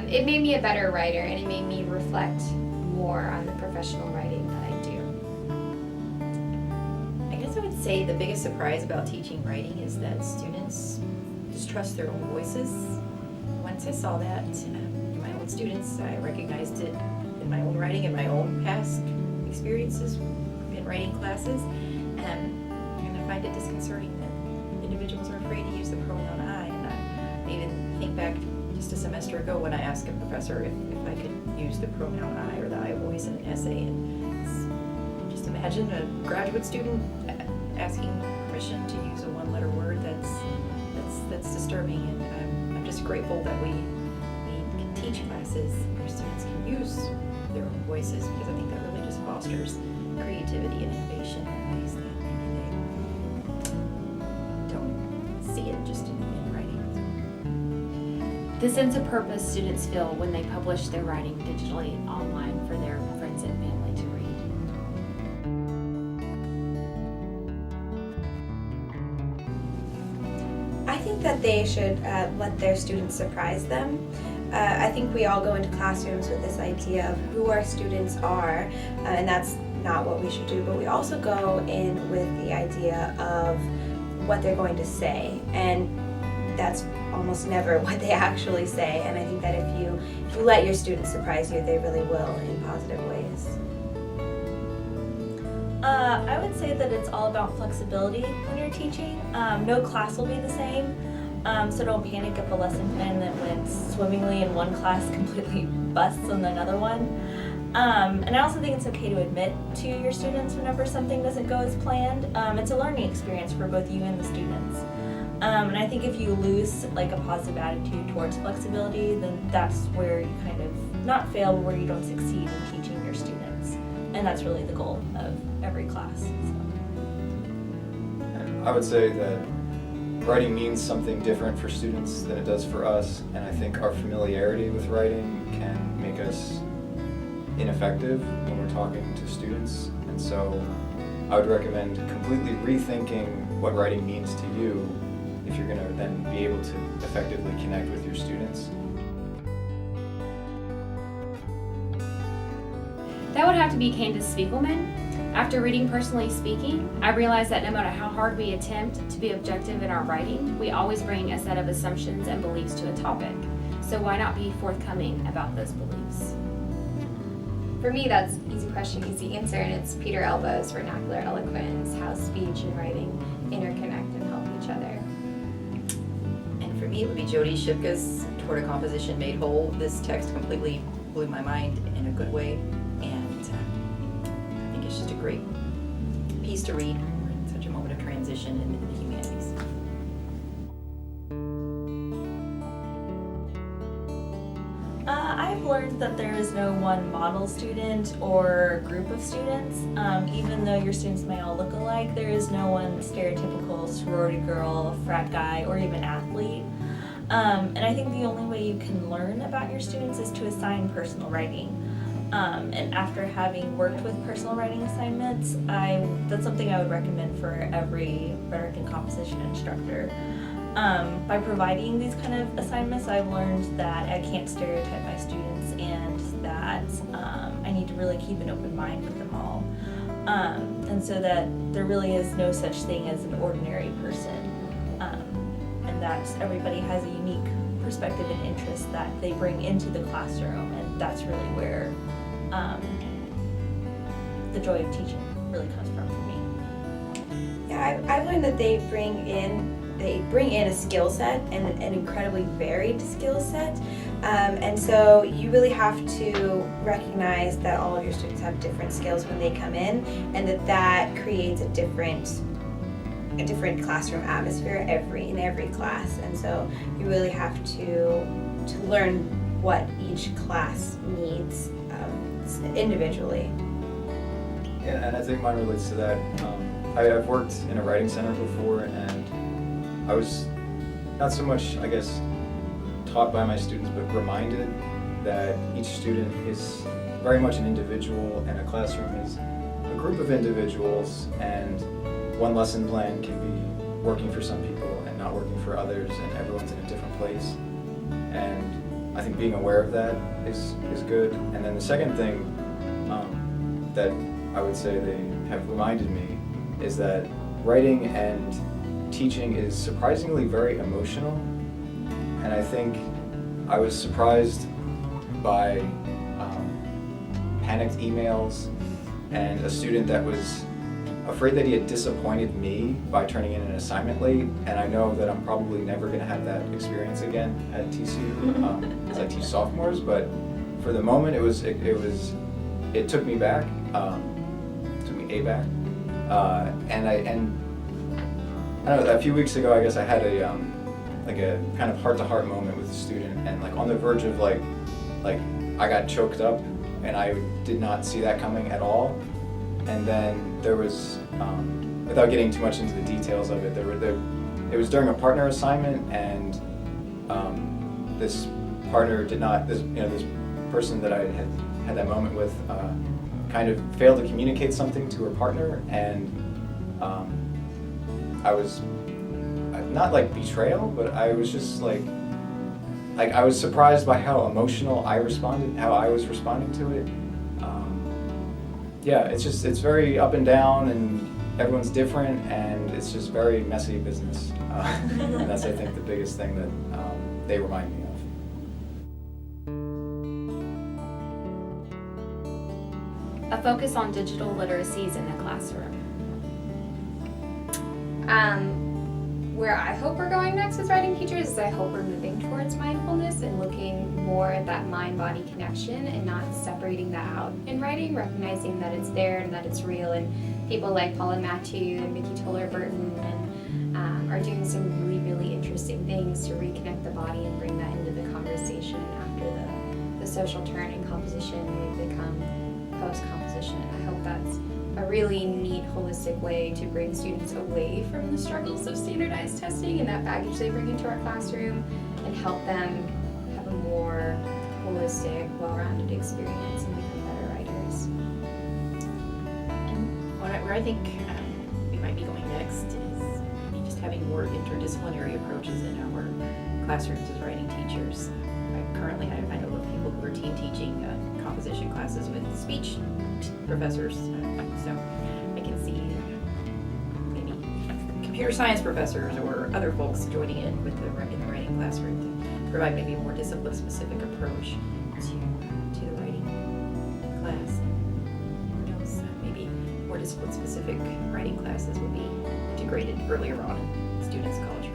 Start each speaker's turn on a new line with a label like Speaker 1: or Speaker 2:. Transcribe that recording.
Speaker 1: it made me a better writer, and it made me reflect more on the professional writing that I do.
Speaker 2: I guess I would say the biggest surprise about teaching writing is that students just trust their own voices. Once I saw that in my own students, I recognized it in my own writing and my own past experiences in writing classes, and I find it disconcerting that individuals are afraid to use the pronoun I. And I even think back just a semester ago when I asked a professor if I could use the pronoun I or the I voice in an essay, and just imagine a graduate student asking permission to use a one-letter word. That's disturbing, and I'm just grateful that we can teach classes where students can use their own voices, because I think that really just fosters creativity and innovation in ways that maybe they don't see it just in writing.
Speaker 3: The sense of purpose students feel when they publish their writing digitally online for their friends and family to read.
Speaker 4: I think that they should let their students surprise them. I think we all go into classrooms with this idea of who our students are, and that's not what we should do, but we also go in with the idea of what they're going to say, and that's almost never what they actually say. And I think that if you let your students surprise you, they really will in positive ways.
Speaker 5: I would say that it's all about flexibility when you're teaching. No class will be the same, so don't panic if a lesson plan that went swimmingly in one class completely busts in another one. And I also think it's okay to admit to your students whenever something doesn't go as planned. It's a learning experience for both you and the students. And I think if you lose like a positive attitude towards flexibility, then that's where you kind of not fail, where you don't succeed in teaching your students. And that's really the goal of every class. So.
Speaker 6: I would say that writing means something different for students than it does for us, and I think our familiarity with writing can make us ineffective when we're talking to students. And so I would recommend completely rethinking what writing means to you if you're going to then be able to effectively connect with your students.
Speaker 3: That would have to be Candace Spiegelman. After reading Personally Speaking, I realized that no matter how hard we attempt to be objective in our writing, we always bring a set of assumptions and beliefs to a topic. So why not be forthcoming about those beliefs?
Speaker 1: For me, that's easy question, easy answer, and it's Peter Elbow's vernacular eloquence, how speech and writing interconnect and help each other.
Speaker 2: And for me, it would be Jody Shipka's Toward a Composition Made Whole. This text completely blew my mind in a good way, and I think it's just a great piece to read. We're in such a moment of transition in the humanities.
Speaker 5: I've learned that there is no one model student or group of students. Even though your students may all look alike, there is no one stereotypical sorority girl, frat guy, or even athlete. And I think the only way you can learn about your students is to assign personal writing. And after having worked with personal writing assignments, that's something I would recommend for every rhetoric and composition instructor. By providing these kind of assignments, I've learned that I can't stereotype my students, and that I need to really keep an open mind with them all. And so that there really is no such thing as an ordinary person, and that everybody has a unique perspective and interest that they bring into the classroom, and that's really where the joy of teaching really comes from for me.
Speaker 4: Yeah, I've learned that they bring in a skill set, and an incredibly varied skill set. And so you really have to recognize that all of your students have different skills when they come in, and that creates a different classroom atmosphere in every class. And so you really have to learn what each class needs individually.
Speaker 6: Yeah, and I think mine relates to that. I've worked in a writing center before, and I was not so much, I guess, taught by my students, but reminded that each student is very much an individual, and a classroom is a group of individuals, and one lesson plan can be working for some people and not working for others, and everyone's in a different place. And I think being aware of that is good. And then the second thing that I would say they have reminded me is that writing and teaching is surprisingly very emotional. And I think I was surprised by panicked emails and a student that was afraid that he had disappointed me by turning in an assignment late, and I know that I'm probably never going to have that experience again at TCU as I teach sophomores. But for the moment, it took me back, took me aback, and I don't know. A few weeks ago, I guess I had a kind of heart-to-heart moment with a student, and like on the verge of like I got choked up, and I did not see that coming at all. And then there was, without getting too much into the details of it, it was during a partner assignment, and this partner did not, this person that I had that moment with, kind of failed to communicate something to her partner, and I was not like betrayal, but I was just like I was surprised by how emotional I was responding to it. Yeah, it's very up and down, and everyone's different, and it's just very messy business. And that's, I think, the biggest thing that they remind me of.
Speaker 3: A focus on digital literacies in the classroom.
Speaker 1: Where I hope we're going next with writing teachers is I hope we're moving towards mindfulness and looking more at that mind-body connection and not separating that out in writing, recognizing that it's there and that it's real, and people like Paula Matthew and Vicki Toller-Burton and are doing some really, really interesting things to reconnect the body and bring that into the conversation after the social turn in composition. We've become post-composition, and I hope that's a really neat, holistic way to bring students away from the struggles of standardized testing and that baggage they bring into our classroom, and help them have a more holistic, well-rounded experience and become better writers.
Speaker 2: And where I think we might be going next is maybe just having more interdisciplinary approaches in our classrooms as writing teachers. Currently, I know of people who are team teaching composition classes with speech professors, so I can see maybe computer science professors or other folks joining in in the writing classroom to provide maybe a more discipline-specific approach to the writing class. And who knows, maybe more discipline-specific writing classes will be integrated earlier on in students' college